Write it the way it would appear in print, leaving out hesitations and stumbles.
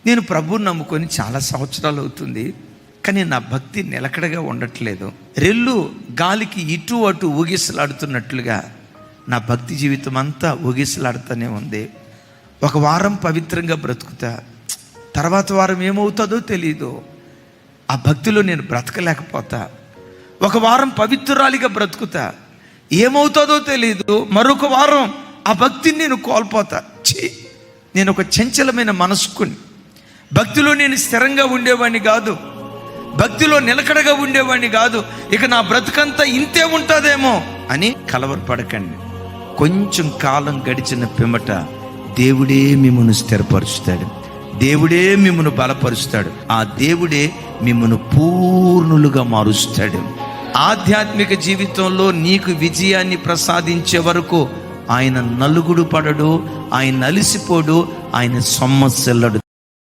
నేను ప్రభువుని నమ్ముకొని చాలా సంవత్సరాలు అవుతుంది, కానీ నా భక్తి నిలకడగా ఉండట్లేదు. రెల్లు గాలికి ఇటు అటు ఊగిసలాడుతున్నట్లుగా నా భక్తి జీవితం అంతా ఊగిసలాడుతూనే ఉంది. ఒక వారం పవిత్రంగా బ్రతుకుతా, తర్వాత వారం ఏమవుతుందో తెలియదు. ఆ భక్తిలో నేను బ్రతకలేకపోతా. ఒక వారం పవిత్రాలిగా బ్రతుకుతా, ఏమవుతుందో తెలియదు. మరొక వారం ఆ భక్తిని నేను కోల్పోతా. నేను ఒక చంచలమైన మనసుకుని, భక్తిలో నేను స్థిరంగా ఉండేవాడిని కాదు, భక్తిలో నిలకడగా ఉండేవాడిని కాదు. ఇక నా బ్రతుకంతా ఇంతే ఉంటుందేమో అని కలవరపడకండి. కొంచెం కాలం గడిచిన పిమ్మట దేవుడే మిమ్మల్ని స్థిరపరుస్తాడు, దేవుడే మిమ్మల్ని బలపరుస్తాడు, ఆ దేవుడే మిమ్మల్ని పూర్ణులుగా మారుస్తాడు. ఆధ్యాత్మిక జీవితంలో నీకు విజయాన్ని ప్రసాదించే వరకు ఆయన నలుగుడు పడడు, ఆయన అలిసిపోడు, ఆయన సొమ్మసిల్లడు.